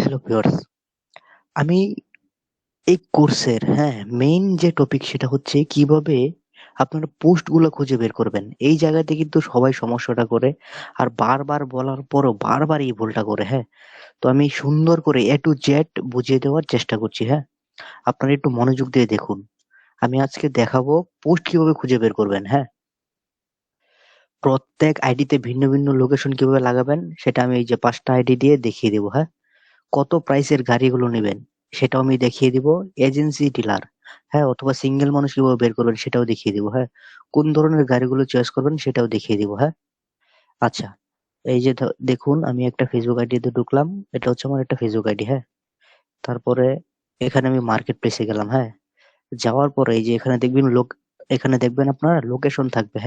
Hello viewers, আমি এই কোর্সের মেইন যে টপিক সেটা হচ্ছে কিভাবে আপনারা পোস্ট গুলো খুঁজে বের করবেন। এই জায়গাতে কিন্তু সবাই সমস্যাটা করে, আর বারবার বলার পরও বারবার এই ভুলটা করে। তো আমি সুন্দর করে এ টু জেড বুঝিয়ে দেওয়ার চেষ্টা করছি। আপনারা একটু মনোযোগ দিয়ে দেখুন। আমি আজকে দেখাবো পোস্ট কিভাবে খুঁজে বের করবেন। প্রত্যেক আইডিতে ভিন্ন ভিন্ন লোকেশন কিভাবে লাগাবেন সেটা আমি এই যে 5টা আইডি দিয়ে দেখিয়ে দেবো। কত প্রাইসের গাড়িগুলো নেবেন সেটাও আমি দেখিয়ে দিব। এজেন্সি ডিলার অথবা সিঙ্গেল মানুষ কিভাবে বের করবেন সেটাও দেখিয়ে দিব। কোন ধরনের গাড়িগুলো চয়েস করবেন সেটাও দেখিয়ে দিব। আচ্ছা, এই যে দেখুন, আমি একটা ফেসবুক আইডিতে ঢুকলাম। এটা হচ্ছে আমার একটা ফেসবুক আইডি। তারপরে এখানে আমি মার্কেট প্লেসে গেলাম। যাওয়ার পরে এই যে এখানে দেখবেন এখানে দেখবেন আপনার লোকেশন থাকবে।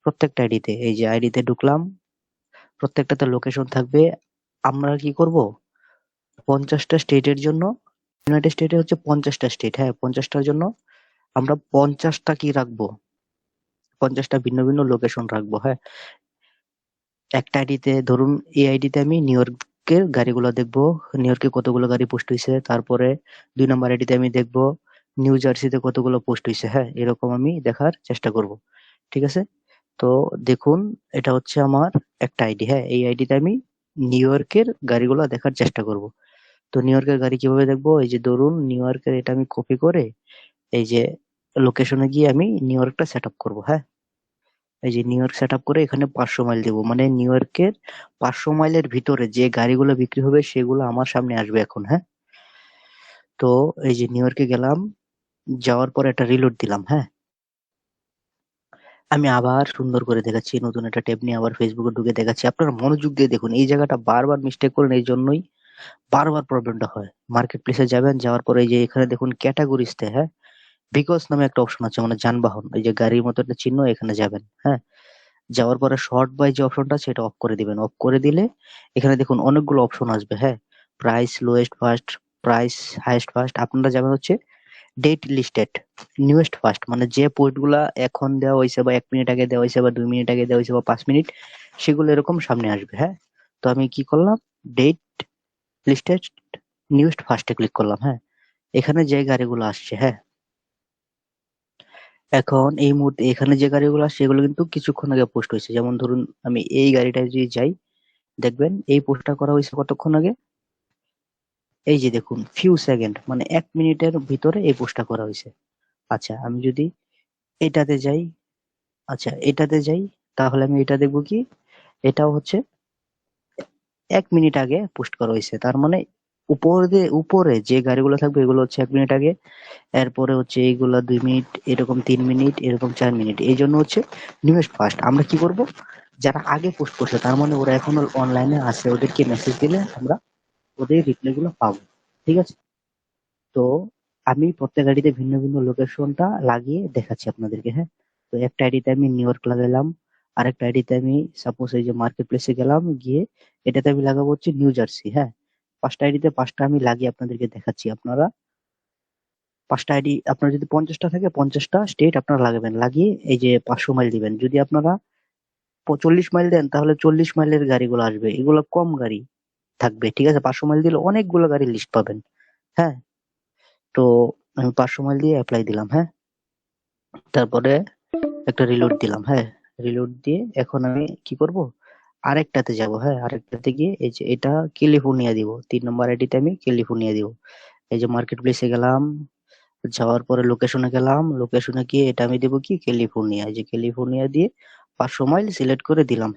প্রত্যেকটা আইডিতে, এই যে আইডিতে ঢুকলাম, প্রত্যেকটাতে লোকেশন থাকবে। আমরা কি করব, 50টা স্টেটের জন্য, ইউনাইটেড স্টেটে হচ্ছে 50টা স্টেট। 50টার জন্য আমরা 50টা কি রাখবো, 50টা ভিন্ন ভিন্ন লোকেশন রাখবো। একটা আইডিতে ধরুন, এই আইডিতে আমি নিউ ইয়র্কের গাড়িগুলো দেখবো, নিউ ইয়র্কে কতগুলো গাড়ি পোস্ট হয়েছে। তারপরে 2 নম্বর আইডিতে আমি দেখবো নিউ জার্সিতে কতগুলো পোস্ট হয়েছে। এরকম আমি দেখার চেষ্টা করব। ঠিক আছে? তো দেখুন, এটা হচ্ছে আমার একটা আইডি। এই আইডিতে আমি নিউ ইয়র্কের গাড়িগুলো দেখার চেষ্টা করব। তো নিউ ইয়র্কের গাড়ি কিভাবে দেখবো, এই যে ধরুন নিউ ইয়র্কের এটা আমি কপি করে এই যে লোকেশনে গিয়ে আমি নিউ ইয়র্কটা সেট আপ করবো। এই যে নিউ ইয়র্ক সেট আপ করে এখানে 500 মাইল দেবো, মানে নিউ ইয়র্কের 500 মাইলের ভিতরে যে গাড়িগুলো বিক্রি হবে সেগুলো আমার সামনে আসবে এখন। তো এই যে নিউ ইয়র্কে গেলাম, যাওয়ার পর একটা রিলোড দিলাম। আমি আবার সুন্দর করে দেখাচ্ছি, নতুন একটা ট্যাব নিয়ে আবার ফেসবুকে ঢুকে দেখাচ্ছি। আপনারা মনোযোগ দিয়ে দেখুন, এই জায়গাটা বারবার মিস্টেক করেন, এই জন্যই বারবার প্রবলেমটা হয়। মার্কেট প্লেসে যাবেন, যাওয়ার পরে এই যে এখানে দেখুন ক্যাটাগরিজতে বিকজ নামে একটা অপশন আছে, মানে যানবাহন, এই যে গাড়ির মতো একটা চিহ্ন, এখানে যাবেন। যাওয়ার পরে শর্ট বাই যে অপশনটা আছে সেটা অফ করে দিবেন। অফ করে দিলে এখানে দেখুন অনেকগুলো অপশন আসবে। Price lowest first, price highest first. আপনারা যাবেন হচ্ছে ডেট লিস্টেড নিউয়েস্ট ফার্স্ট, মানে যে পোস্ট গুলা এখন দেওয়া হয়েছে বা 1 মিনিট আগে দেওয়া হয়েছে বা 2 মিনিট আগে দেওয়া হয়েছে বা 5 মিনিট, সেগুলো এরকম সামনে আসবে। তো আমি কি করলাম, ডেট লিস্টেড নিউয়েস্ট ফার্স্টে ক্লিক করলাম। এখানে যে গাড়িগুলো আসছে, এখন এই মুহূর্তে এখানে যে গাড়িগুলো আসছে এগুলো কিন্তু কিছুক্ষণ আগে পোস্ট হয়েছে। যেমন ধরুন, আমি এই গাড়িটায় যদি যাই, দেখবেন এই পোস্টটা করা হয়েছে কতক্ষণ আগে। এই যে দেখুন, ফিউ সেকেন্ড, মানে 1 মিনিটের ভিতরে এই পোস্টটা করা হয়েছে। আচ্ছা, আমি যদি এটাতে যাই, তাহলে আমি এটা দেখবো কি, এটাও হচ্ছে 1 মিনিট আগে পোস্ট করা হয়েছে। তার মানে উপরে যে গাড়িগুলো থাকবে এগুলো হচ্ছে 1 মিনিট আগে, এরপরে হচ্ছে এইগুলা 2 মিনিট, এরকম 3 মিনিট, এরকম 4 মিনিট। এই জন্য হচ্ছে নিউয়েস্ট ফার্স্ট। আমরা কি করব, যারা আগে পোস্ট করছে তার মানে ওরা এখনো অনলাইনে আছে, ওদেরকে মেসেজ দিলে আমরা ওদের রিপ্লাই গুলো পাবো। ঠিক আছে? তো আমি প্রত্যেক আইডিতে ভিন্ন ভিন্ন লোকেশনটা লাগিয়ে দেখাচ্ছি আপনাদেরকে। তো একটা আইডিতে আমি নিউ ইয়র্ক লাগাইলাম, আরেকটা আইডিতে আমি সাপোজ এই যে মার্কেট প্লেসে গেলাম, গিয়ে এটাতে আমি লাগাবো হচ্ছে নিউ জার্সি। 5টা আইডিতে 5টা আমি লাগিয়ে আপনাদেরকে দেখাচ্ছি। আপনারা 5টা আইডি, আপনার যদি 50টা থাকে 50টা স্টেট আপনারা লাগাবেন, লাগিয়ে এই যে 500 মাইল দিবেন। যদি আপনারা 40 মাইল দেন তাহলে 40 মাইলের গাড়িগুলো আসবে, এগুলো কম গাড়ি থাকবে। ঠিক আছে? 500 মাইল দিলে অনেকগুলো গাড়ির লিস্ট পাবেন। হ্যাঁ, তো আমি 500 মাইল দিয়ে অ্যাপ্লাই দিলাম। তারপরে একটা রিলোড দিলাম। রিলোড দিয়ে এখন আমি কি করব, আরেকটাতে যাব। আরেকটাতে গিয়ে এই যে এটা ক্যালিফোর্নিয়া দিব, 3 নম্বর আইডিতে আমি ক্যালিফোর্নিয়া দিব। এই যে মার্কেট প্লেসে গেলাম, যাওয়ার পরে লোকেশনে গেলাম, লোকেশনে গিয়ে এটা আমি দেবো কি, ক্যালিফোর্নিয়া। এই যে ক্যালিফোর্নিয়া দিয়ে 500 মাইল সিলেক্ট করে দিলাম।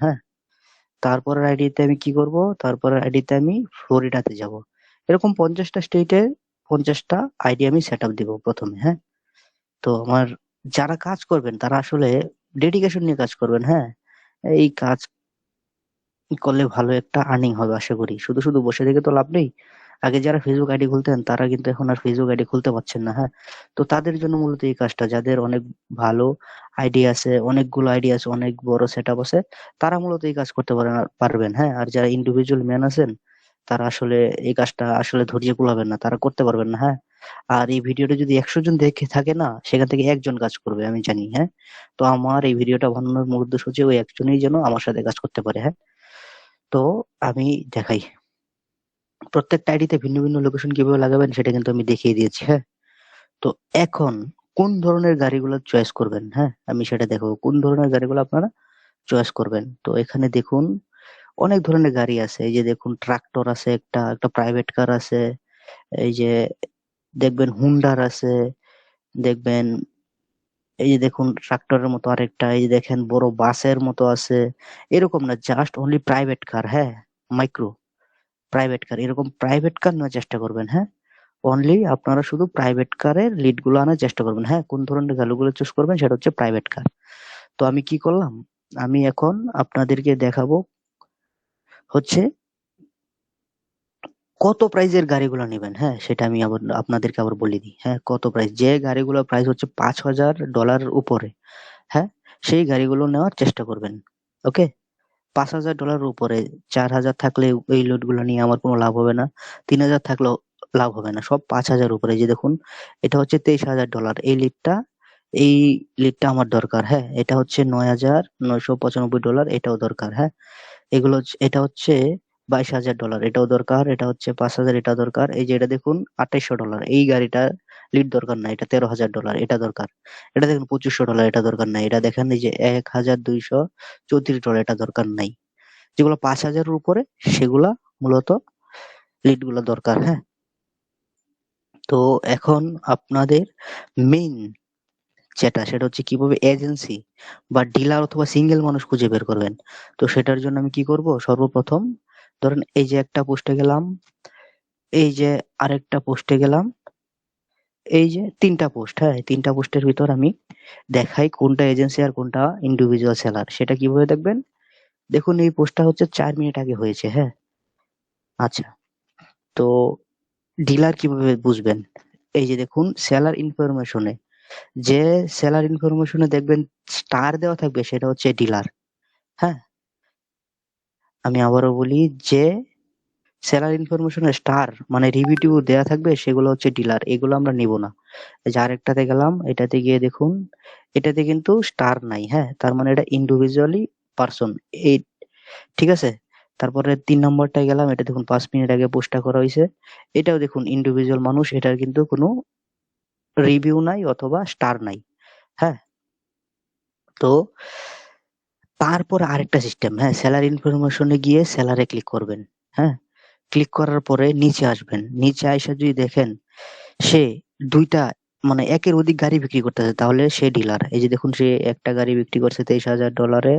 তারপরের আইডিতে আমি কি করব, তারপরের আইডিতে আমি ফ্লোরিডাতে যাব। এরকম 50টা স্টেটে 50টা আইডি আমি সেট আপ দিব প্রথমে। তো আমার যারা কাজ করবেন তারা আসলে ডেডিকেশন নিয়ে কাজ করবেন। এই কাজ করলে ভালো একটা আর্নিং হবে আশা করি। শুধু শুধু বসে থেকে তো লাভ নেই। আগে যারা ফেসবুক আইডি খুলতেন তারা কিন্তু এখন আর ফেসবুক আইডি খুলতে পারছেন না। তো তাদের জন্য মূলত এই কাজটা, যাদের অনেক ভালো আইডিয়া আছে, অনেকগুলো আইডিয়া আছে, অনেক বড় সেট আপ আছে, তারা মূলত এই কাজ করতে পারবেন। আর যারা ইন্ডিভিজুয়াল ম্যান আছেন তারা আসলে এই কাজটা আসলে ধৈর্য কুলাবেন না, তারা করতে পারবেন না। আর এই ভিডিওটা যদি 100 জন দেখে থাকে না, সেখান থেকে একজন কাজ করবে আমি জানি। তো আমার এই ভিডিওটা বানানোর মূল উদ্দেশ্য হচ্ছে ওই একজনই যেন আমার সাথে কাজ করতে পারে। তো আমি দেখাই, প্রত্যেকটা আইডিতে ভিন্ন ভিন্ন লোকেশন কিভাবে লাগাবেন সেটা কিন্তু আমি দেখিয়ে দিয়েছি। হ্যাঁ, তো এখন কোন ধরনের গাড়িগুলো চয়েস করবেন, হ্যাঁ আমি সেটা দেখাবো। কোন ধরনের গাড়িগুলো আপনারা চয়েস করবেন। তো এখানে দেখুন অনেক ধরনের গাড়ি আছে। এই যে দেখুন ট্রাক্টর আছে, একটা একটা প্রাইভেট কার আছে, এই যে দেখবেন হুন্ডার আছে, দেখবেন এই যে দেখুন ট্রাক্টরের মতো আরেকটা, এই যে দেখেন বড় বাসের মতো আছে। এরকম না, জাস্ট অনলি প্রাইভেট কার, হ্যাঁ মাইক্রো প্রাইভেট কার, এরকম প্রাইভেট কার নেওয়ার চেষ্টা করবেন। হ্যাঁ, অনলি আপনারা শুধু প্রাইভেট কারের লিড গুলো আনার চেষ্টা করবেন। হ্যাঁ, কোন ধরনের গাড়িগুলো চুজ করবেন সেটা হচ্ছে প্রাইভেট কার। তো আমি কি করলাম, আমি এখন আপনাদেরকে দেখাবো হচ্ছে কত প্রাইজের গাড়িগুলো নেবেন। হ্যাঁ, সেটা আমি আবার আপনাদেরকে আবার বলে দিই। হ্যাঁ, কত প্রাইস, যে গাড়িগুলো প্রাইস হচ্ছে $5,000 উপরে, হ্যাঁ সেই গাড়িগুলো নেওয়ার চেষ্টা করবেন। ওকে, $5,000 উপরে, 4,000 থাকলে এই লোড গুলো নিয়ে আমার কোনো লাভ হবে না, 3,000 থাকলেও লাভ হবে না, সব 5,000 উপরে। যে দেখুন এটা হচ্ছে $23,000, এই লিডটা আমার দরকার। হ্যাঁ, এটা হচ্ছে $9,995, এটাও দরকার। হ্যাঁ, এটা হচ্ছে $22,000, এটাও দরকার। এটা হচ্ছে 5,000, এটা দরকার। এই যে এটা দেখুন $2,800, এই গাড়িটা লিড দরকার না, এটা $13,000, এটা দরকার। এটা দেখুন $2,500, এটা দরকার নাই। এটা দেখেন এই যে $1,234, এটা দরকার নাই। যেগুলো 5,000 উপরে সেগুলা মূলত লিড গুলো দরকার। হ্যাঁ, তো এখন আপনাদের মেইন যেটা, সেটা হচ্ছে কিভাবে এজেন্সি বা ডিলার অথবা সিঙ্গেল মানুষ খুঁজে বের করবেন। তো সেটার জন্য আমি কি করব, সর্বপ্রথম ধরেন এই যে একটা পোস্টে গেলাম, এই যে আরেকটা পোস্টে গেলাম, এই যে 3টা পোস্ট। হ্যাঁ, 3টা পোস্টের ভিতর আমি দেখাই কোনটা এজেন্সি আর কোনটা ইন্ডিভিজুয়াল সেলার। সেটা কিভাবে দেখবেন, দেখুন এই পোস্টটা হচ্ছে 4 মিনিট আগে হয়েছে। হ্যাঁ, আচ্ছা, তো ডিলার কিভাবে বুঝবেন, এই যে দেখুন সেলার ইনফরমেশনে, যে সেলার ইনফরমেশনে দেখবেন স্টার দেওয়া থাকবে সেটা হচ্ছে ডিলার। হ্যাঁ, আমি আবারও বলি, যে সেলার ইনফরমেশনে স্টার মানে রিভিউ দেওয়া থাকবে সেগুলো হচ্ছে ডিলার, এগুলো আমরা নিব না। এই যে আরেকটাতে গেলাম, এটাতে গিয়ে দেখুন এটাতে কিন্তু স্টার নাই। হ্যাঁ, তার মানে এটা ইন্ডিভিজুয়ালি পারসন, এই ঠিক আছে। তারপরে 3 নম্বরটায় গেলাম, এটা দেখুন 5 মিনিট আগে পোস্টটা করা হয়েছে। এটাও দেখুন ইন্ডিভিজুয়াল মানুষ, এটার কিন্তু কোনো রিভিউ নাই অথবা স্টার নাই। হ্যাঁ, তো তারপর আরেকটা সিস্টেম, হ্যাঁ সেলার ইনফরমেশনে গিয়ে সেলারে ক্লিক করবেন। হ্যাঁ, ক্লিক করার পরে নিচে আসবেন, নিচে আইসা যদি দেখেন সে দুইটা মানে একের অধিক গাড়ি বিক্রি করতেছে তাহলে সে ডিলার। এই যে দেখুন সে একটা গাড়ি বিক্রি করছে $23,000,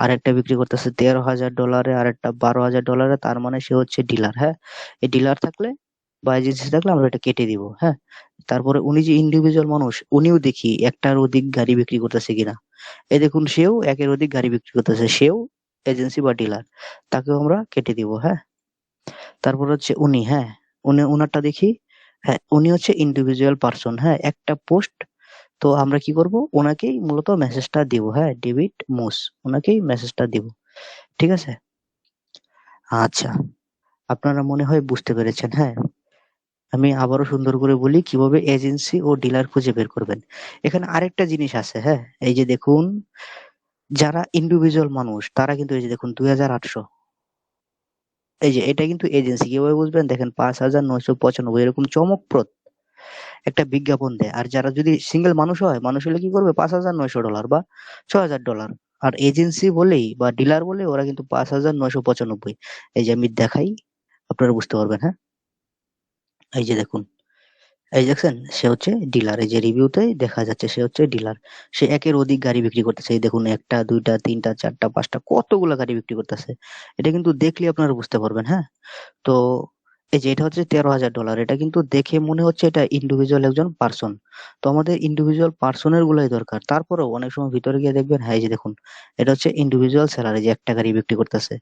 আর একটা বিক্রি করতেছে $13,000, আর একটা $12,000, তার মানে সে হচ্ছে ডিলার। হ্যাঁ, এই ডিলার থাকলে বা এজেন্সি থাকলে আমরা এটা কেটে দিব। হ্যাঁ, তারপরে উনি যে ইন্ডিভিজুয়াল মানুষ, উনিও দেখি একটার অধিক গাড়ি বিক্রি করতেছে কিনা। এই দেখুন সেও একের অধিক গাড়ি বিক্রি করতেছে, সেও এজেন্সি বা ডিলার, তাকেও আমরা কেটে দিব। হ্যাঁ, তারপর হচ্ছে উনি, হ্যাঁ উনারটা দেখি, হ্যাঁ উনি হচ্ছে ইন্ডিভিজুয়াল পারসন। হ্যাঁ, একটা পোস্ট, তো আমরা কি করব, ওনাকেই মূলত মেসেজটা দিব। হ্যাঁ, ডেভিড মুস, ওনাকেই মেসেজটা দিব। ঠিক আছে, আচ্ছা আপনারা মনে হয় বুঝতে পেরেছেন। হ্যাঁ, আমি আবারও সুন্দর করে বলি কিভাবে এজেন্সি ও ডিলার খুঁজে বের করবেন। এখানে আরেকটা জিনিস আছে। হ্যাঁ, এই যে দেখুন যারা ইন্ডিভিজুয়াল মানুষ তারা কিন্তু এই যে দেখুন 2,800, এই যে এটা কিন্তু এজেন্সি। কিভাবে বুঝবেন, দেখেন 5,995 এরকম চমকপ্রদ একটা বিজ্ঞাপন দেয়। আর যারা যদি সিঙ্গেল মানুষ হয়, মানুষ হলে কি করবে, $5,900 বা $6,000। আর এজেন্সি বলেই বা ডিলার বলে ওরা কিন্তু 5,995। এই যে আমি দেখাই, আপনারা বুঝতে পারবেন। হ্যাঁ, এই যে দেখুন, এই দেখছেন সে হচ্ছে ডিলার, এই যে রিভিউতে দেখা যাচ্ছে সে হচ্ছে ডিলার। সে একের অধিক গাড়ি বিক্রি করতেছে, এই দেখুন একটা দুইটা তিনটা চারটা পাঁচটা কতগুলা গাড়ি বিক্রি করতেছে। এটা কিন্তু দেখলে আপনারা বুঝতে পারবেন। হ্যাঁ, তো এই যে এটা হচ্ছে $13,000, এটা কিন্তু দেখে মনে হচ্ছে এটা ইন্ডিভিজুয়াল একজন পার্সন। তো আমাদের ইন্ডিভিজুয়াল পার্সনের গুলাই দরকার। তারপরেও অনেক সময় ভিতরে গিয়ে দেখবেন, হ্যাঁ এই যে দেখুন এটা হচ্ছে ইন্ডিভিজুয়াল সেলার, যে একটা গাড়ি বিক্রি করতেছে।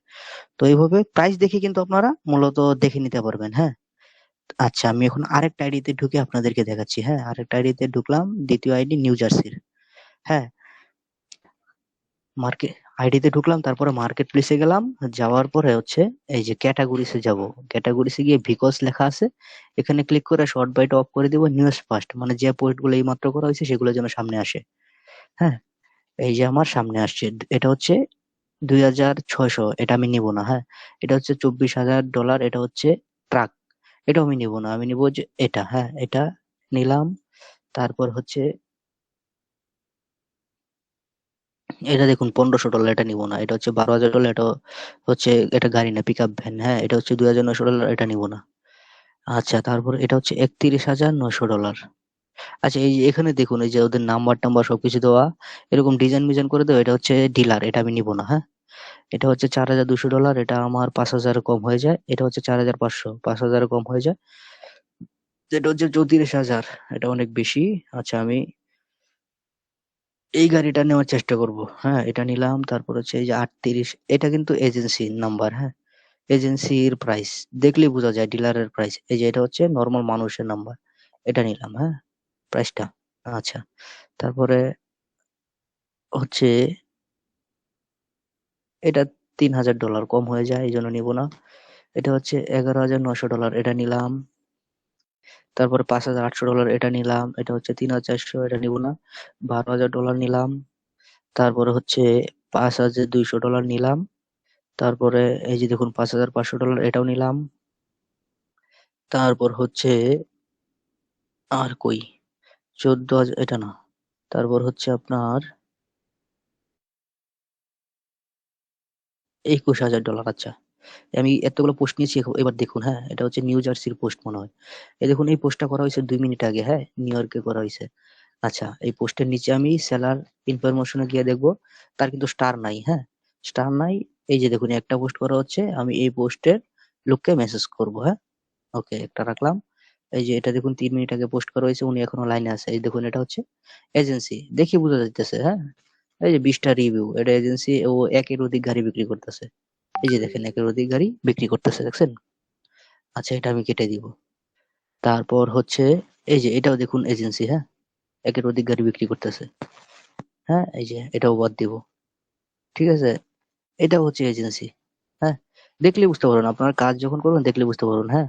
তো এইভাবে প্রাইস দেখে কিন্তু আপনারা মূলত দেখে নিতে পারবেন। হ্যাঁ, আচ্ছা আমি এখন আরেকটা আইডিতে ঢুকে আপনাদেরকে দেখাচ্ছি। হ্যাঁ, আরেকটা আইডিতে ঢুকলাম, দ্বিতীয় আইডি নিউ জার্সির। হ্যাঁ, মার্কেট আইডিতে ঢুকলাম, তারপরে মার্কেট প্লেসে গেলাম, যাওয়ার পরে হচ্ছে এই যে ক্যাটাগরিসে যাব। ক্যাটাগরিসে গিয়ে ভিকলস লেখা আছে, এখানে ক্লিক করে শর্ট বাইট অফ করে দিব, নিউজ ফার্স্ট মানে যে পোস্ট গুলো এই মাত্র করা হয়েছে সেগুলো যেন সামনে আসে। হ্যাঁ, এই যে আমার সামনে আসছে, এটা হচ্ছে 2,600, এটা আমি নিব না। হ্যাঁ, এটা হচ্ছে $24,000, এটা হচ্ছে ট্রাক এটাও আমি নিব না, আমি নিব যে এটা, হ্যাঁ এটা নিলাম। তারপর হচ্ছে এটা দেখুন $1500, এটা নিব না। এটা হচ্ছে $12,000, এটা হচ্ছে, এটা গাড়ি না, পিক আপ ভ্যান। হ্যাঁ এটা হচ্ছে $2900, এটা নিব না। আচ্ছা তারপর এটা হচ্ছে $31,900। আচ্ছা এই যে এখানে দেখুন, এই যে ওদের নাম্বার টাম্বার সবকিছু দেওয়া, এরকম ডিজাইন মিজাইন করে দেওয়া, এটা হচ্ছে ডিলার, এটা আমি নিব না। হ্যাঁ এটা হচ্ছে $4200, এটা আমার 5,000 কম হয়ে যায়। এটা হচ্ছে 4500, 5,000 কম হয়ে যায়। এটা হচ্ছে 34,000, এটা অনেক বেশি। আচ্ছা আমি এই গাড়িটা নেওয়ার চেষ্টা করব। হ্যাঁ এটা নিলাম। তারপর হচ্ছে এই যে 38, এটা কিন্তু এজেন্সি নাম্বার। হ্যাঁ এজেন্সির প্রাইস দেখলেই বোঝা যায় ডিলারের প্রাইস। এই যে এটা হচ্ছে নর্মাল মানুষের নাম্বার, এটা নিলাম। হ্যাঁ প্রাইসটা। আচ্ছা তারপরে হচ্ছে এটা $3,000 কম হয়ে যায়, এই জন্য নিব না। এটা হচ্ছে $11,900, এটা নিলাম। তারপরে $5,800, এটা নিলাম। এটা হচ্ছে 3,400, এটা নিব না। $12,000 নিলাম। তারপরে হচ্ছে $5,200 নিলাম। তারপরে এই যে দেখুন $5,500, এটাও নিলাম। তারপর হচ্ছে আর কই, 14,000, এটা না। তারপর হচ্ছে আপনার $21,000। আচ্ছা আমি এতগুলো পোস্ট নিয়েছি, এবার দেখুন। হ্যাঁ এটা হচ্ছে নিউ জার্সির পোস্ট মনে হয়। এই দেখুন এই পোস্টটা করা হয়েছে 2 মিনিট আগে। হ্যাঁ নিউ ইয়র্কে করা হয়েছে। আচ্ছা এই পোস্টের নিচে আমি সেলার ইনফরমেশনে গিয়ে দেখবো, তার কিন্তু স্টার নাই। হ্যাঁ স্টার নাই। এই যে দেখুন একটা পোস্ট করা হচ্ছে, আমি এই পোস্টের লোককে মেসেজ করব। হ্যাঁ ওকে একটা রাখলাম। এই যে এটা দেখুন 3 মিনিট আগে পোস্ট করা হয়েছে, উনি এখনো লাইনে আছে। এই দেখুন এটা হচ্ছে এজেন্সি, দেখি বোঝা যাইতেছে। হ্যাঁ এই যে 20টা রিভিউ, এটা এজেন্সি, ও একের অধিক গাড়ি বিক্রি করতেছে। এই যে দেখেন একের অধিক গাড়ি বিক্রি করতেছে, দেখছেন? আচ্ছা এটা আমি কেটে দিব। তারপর হচ্ছে এই যে এটাও দেখুন এজেন্সি। হ্যাঁ একের অধিক গাড়ি বিক্রি করতেছে। হ্যাঁ এই যে এটাও বাদ দিব। ঠিক আছে, এটা হচ্ছে এজেন্সি। হ্যাঁ দেখলে বুঝতে পারবেন, আপনার কাজ যখন করবেন দেখলে বুঝতে পারবেন। হ্যাঁ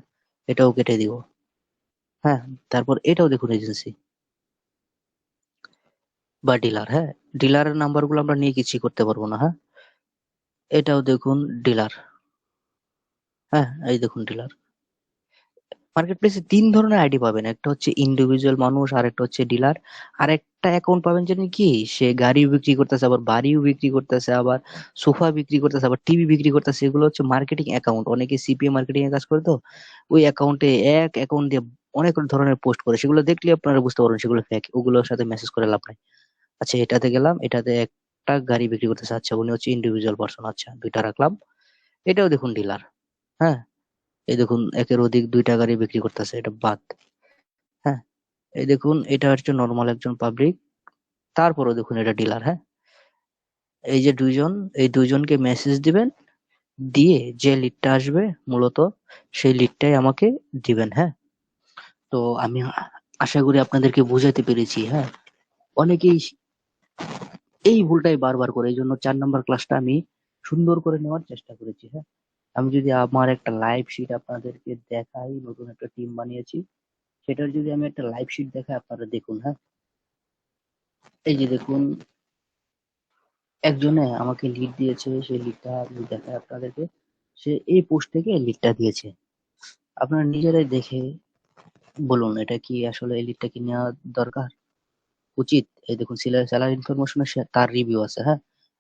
এটাও কেটে দিব। হ্যাঁ তারপর এটাও দেখুন এজেন্সি বা ডিলার। হ্যাঁ ডিলারের নাম্বার গুলো আমরা নিয়ে কিছুই করতে পারবো না। হ্যাঁ এটাও দেখুন ডিলার। হ্যাঁ এই দেখুন ডিলার। মার্কেট প্লেসে 3 ধরনের আইডি পাবেন, একটা হচ্ছে ইন্ডিভিজুয়াল মানুষ, আর একটা হচ্ছে ডিলার, আর একটা অ্যাকাউন্ট পাবেন জানেন কি, সে গাড়িও বিক্রি করতেছে, আবার বাড়িও বিক্রি করতেছে, আবার সোফা বিক্রি করতেছে, আবার টিভি বিক্রি করতেছে। এগুলো হচ্ছে মার্কেটিং অ্যাকাউন্ট, অনেকে সিপিএ মার্কেটিং এ কাজ করে। তো ওই অ্যাকাউন্টে এক অ্যাকাউন্ট দিয়ে অনেক ধরনের পোস্ট করে, সেগুলো দেখলে আপনারা বুঝতে পারবেন সেগুলো ফেক, ওগুলোর সাথে মেসেজ করে লাভ নাই। আচ্ছা এটাতে গেলাম, এটাতে একটা গাড়ি বিক্রি করতেছে। আচ্ছা উনি হচ্ছে ইন্ডিভিজুয়াল পার্সন। আচ্ছা দুইটা রাখলাম। এটাও দেখুন ডিলার। হ্যাঁ এই দেখুন একের অধিক 2টা গাড়ি বিক্রি করতেছে, এটা বাদ। হ্যাঁ এই দেখুন এটা হচ্ছে নর্মাল একজন পাবলিক। তারপরও দেখুন এটা ডিলার। হ্যাঁ এই যে দুইজন, এই দুইজনকে মেসেজ দিবেন, দিয়ে যে লিডটা আসবে মূলত সেই লিডটাই আমাকে দিবেন। হ্যাঁ তো আমি আশা করি আপনাদেরকে বুঝাতে পেরেছি। হ্যাঁ অনেকেই এই ভুলটাই বারবার করে, এই জন্য 4 নম্বর ক্লাসটা আমি সুন্দর করে নেওয়ার চেষ্টা করেছি। হ্যাঁ আমি যদি আমার একটা লাইভ শিট আপনাদেরকে দেখাই, নতুন একটা টিম বানিয়েছি, সেটার যদি আমি একটা লাইভ শিট দেখাই, আপনারা দেখুন। হ্যাঁ এই যে দেখুন একজনে আমাকে লিড দিয়েছে, সেই লিডটা আমি দেখাই আপনাদেরকে। সে এই পোস্ট থেকে লিডটা দিয়েছে, আপনারা নিজেরাই দেখে বলুন এটা কি আসলে এই লিডটা কি নেওয়া দরকার, উচিত। এই দেখুন সেলার ইনফরমেশনে তার রিভিউ আছে। হ্যাঁ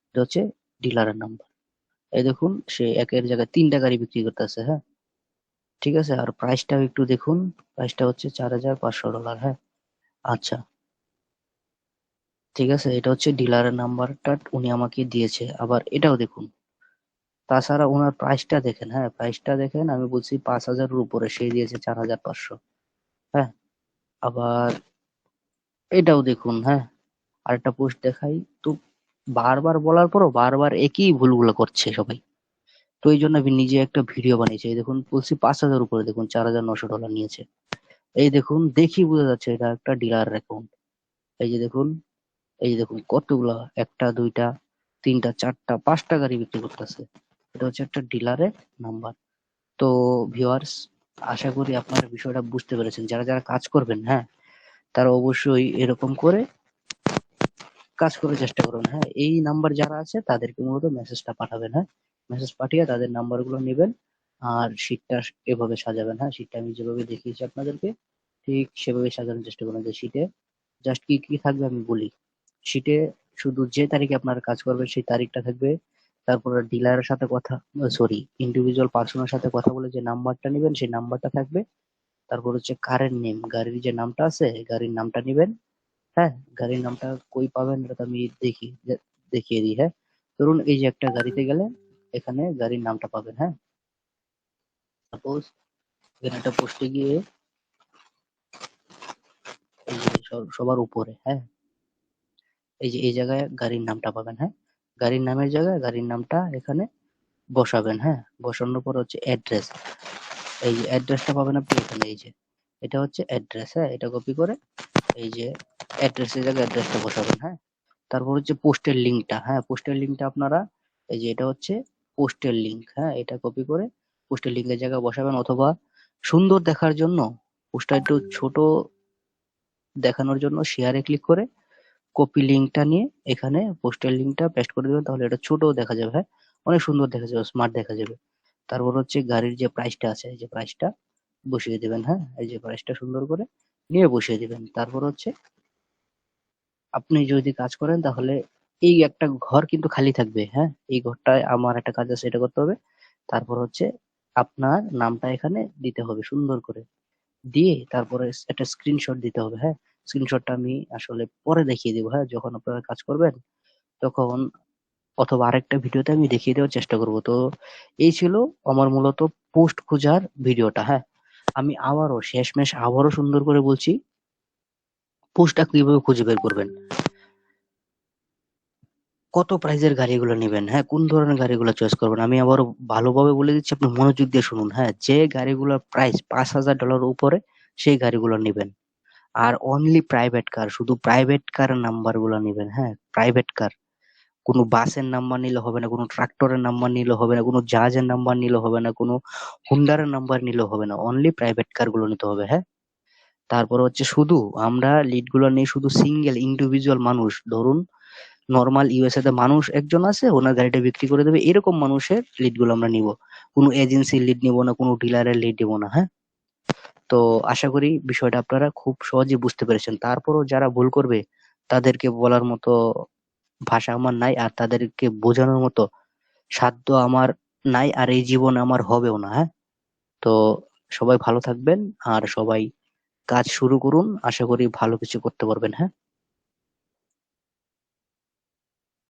এটা হচ্ছে ডিলারের নাম্বার। এই দেখুন সে একের জায়গায় 3টা গাড়ি বিক্রি করতেছে। হ্যাঁ ঠিক আছে, আর প্রাইসটাও একটু দেখুন, প্রাইসটা হচ্ছে $4,500। হ্যাঁ আচ্ছা ঠিক আছে, এটা হচ্ছে ডিলারের নাম্বারটা উনি আমাকে দিয়েছে। আবার এটাও দেখুন, তাছাড়া ওনার প্রাইসটা দেখেন। হ্যাঁ প্রাইসটা দেখেন, আমি বলছি 5,000-এর উপরে, সে দিয়েছে 4,500। হ্যাঁ আবার এটাও দেখুন। হ্যাঁ আরেকটা পোস্ট দেখাই তো, বারবার বলার পরও বারবার একই ভুলগুলো করছে সবাই। তো এই জন্য আমি নিজে একটা ভিডিও বানিয়েছি। এই দেখুন বলছি 5,000 উপরে, দেখুন $4,900 নিয়েছে। এই দেখুন দেখি বোঝা যাচ্ছে এটা একটা ডিলার অ্যাকাউন্ট। এই যে দেখুন, এই যে দেখুন কতগুলা, একটা দুইটা তিনটা চারটা 5টা গাড়ি বিক্রি করতেছে। এটা হচ্ছে একটা ডিলারের নাম্বার। তো ভিউয়ার্স, আশা করি আপনারা বিষয়টা বুঝতে পেরেছেন। যারা যারা কাজ করবেন, হ্যাঁ তারা অবশ্যই এরকম করে কাজ করার চেষ্টা করুন। হ্যাঁ এই নাম্বার যারা আছে তাদেরকে মূলত মেসেজটা পাঠাবেন। হ্যাঁ মেসেজ পাঠিয়ে তাদের নাম্বার গুলো নেবেন, আর শীটটা এভাবে সাজাবেন। হ্যাঁ, শীটটা আমি যেভাবে দেখিয়েছি আপনাদেরকে ঠিক সেভাবে সাজানোর চেষ্টা করবেন। যে শীটে জাস্ট কি কি থাকবে আমি বলি। শীটে শুধু যে তারিখে আপনার কাজ করবেন সেই তারিখটা থাকবে। তারপরে ডিলারের সাথে কথা, সরি, ইন্ডিভিজুয়াল পার্সনের সাথে কথা বলে যে নাম্বারটা নেবেন সেই নাম্বারটা থাকবে। তারপর হচ্ছে কারের নেম, গাড়ির যে নামটা আছে গাড়ির নামটা নিবেন। হ্যাঁ, গাড়ির নামটা কই পাবেন এটা তো আমি দেখিয়ে দিই। হ্যাঁ, ধরুন এই যে একটা গাড়িতে গেলে এখানে গাড়ির নামটা পাবেন। হ্যাঁ, সাপোজ এখানে একটা পোস্টে গিয়ে এই যে সবার উপরে, হ্যাঁ, এই যে এই জায়গায় গাড়ির নামটা পাবেন। হ্যাঁ, গাড়ির নামের জায়গায় গাড়ির নামটা এখানে বসাবেন। হ্যাঁ, বসানোর পর হচ্ছে অ্যাড্রেস, এই যে অ্যাড্রেসটা পাবেন আপনি এখানে। এই যে এটা হচ্ছে অ্যাড্রেস। হ্যাঁ, এটা কপি করে এই যে অ্যাড্রেসের জায়গায় অ্যাড্রেসটা বসাবেন। হ্যাঁ, তারপর হচ্ছে পোস্টের লিঙ্কটা। হ্যাঁ, পোস্টের লিঙ্কটা আপনারা এই যে এটা হচ্ছে পোস্টের লিঙ্ক। হ্যাঁ, এটা কপি করে পোস্টের লিঙ্কের জায়গায় বসাবেন, অথবা সুন্দর দেখার জন্য পোস্টটা একটু ছোট দেখানোর জন্য শেয়ারে ক্লিক করে কপি লিঙ্কটা নিয়ে এখানে পোস্টের লিঙ্কটা পেস্ট করে দেবেন, তাহলে এটা ছোট দেখা যাবে। হ্যাঁ, অনেক সুন্দর দেখা যাবে, স্মার্ট দেখা যাবে। তারপর হচ্ছে গাড়ির যে প্রাইসটা আছে এই যে প্রাইসটা বসিয়ে দিবেন। হ্যাঁ, এই যে প্রাইসটা সুন্দর করে নিয়ে বসিয়ে দিবেন। তারপর হচ্ছে আপনি যদি কাজ করেন তাহলে এই একটা ঘর কিন্তু খালি থাকবে। হ্যাঁ, এই ঘরটায় আমার একটা কাজ আছে, এটা করতে হবে। তারপর হচ্ছে আপনার নামটা এখানে দিতে হবে সুন্দর করে, দিয়ে তারপরে একটা স্ক্রিনশট দিতে হবে। হ্যাঁ, স্ক্রিনশটটা আমি আসলে পরে দেখিয়ে দিব। হ্যাঁ, যখন আপনারা কাজ করবেন তখন, অথবা আরেকটা ভিডিওতে আমি দেখিয়ে দেওয়ার চেষ্টা করব। তো এই ছিল আমার মূলত পোস্ট খোঁজার ভিডিওটা। হ্যাঁ, আমি আবারও সুন্দর করে বলছি পোস্টটা কিভাবে খুঁজে বের করবেন, কত প্রাইজের গাড়িগুলো নেবেন, হ্যাঁ, কোন ধরনের গাড়িগুলো চয়েস করবেন। আমি আবারও ভালোভাবে বলে দিচ্ছি, আপনি মনোযোগ দিয়ে শুনুন। হ্যাঁ, যে গাড়িগুলোর প্রাইস $5,000 উপরে সেই গাড়িগুলো নেবেন। আর অনলি প্রাইভেট কার, শুধু প্রাইভেট কার নাম্বার গুলো নেবেন। হ্যাঁ, প্রাইভেট কার, কোনো বাসের নাম্বার নিলে হবে না, কোনো ট্রাক্টরের নাম্বার নিলে হবে না, কোনো জাহাজের নাম্বার নিলে হবে না, কোনো হুন্ডারের নাম্বার নিলে হবে না, অনলি প্রাইভেট কার গুলো নিতে হবে। হ্যাঁ, তারপর হচ্ছে শুধু আমরা লিড গুলো নিয়ে শুধু সিঙ্গেল ইন্ডিভিজুয়াল মানুষ, ধরুন নর্মাল ইউএসএ তে মানুষ একজন আছে, ওনার গাড়িটা বিক্রি করে দেবে, এরকম মানুষের লিড গুলো আমরা নিব। কোনো এজেন্সির লিড নিব না, কোনো ডিলারের লিড নিব না। হ্যাঁ, তো আশা করি বিষয়টা আপনারা খুব সহজে বুঝতে পেরেছেন। তারপরও যারা ভুল করবে তাদেরকে বলার মতো ভাষা আমার নাই, আর তাদেরকে বোঝানোর মতো সাধ্য আমার নাই, আর এই জীবনে আমার হবেও না। হ্যাঁ, তো সবাই ভালো থাকবেন আর সবাই কাজ শুরু করুন, আশা করি ভালো কিছু করতে পারবেন। হ্যাঁ।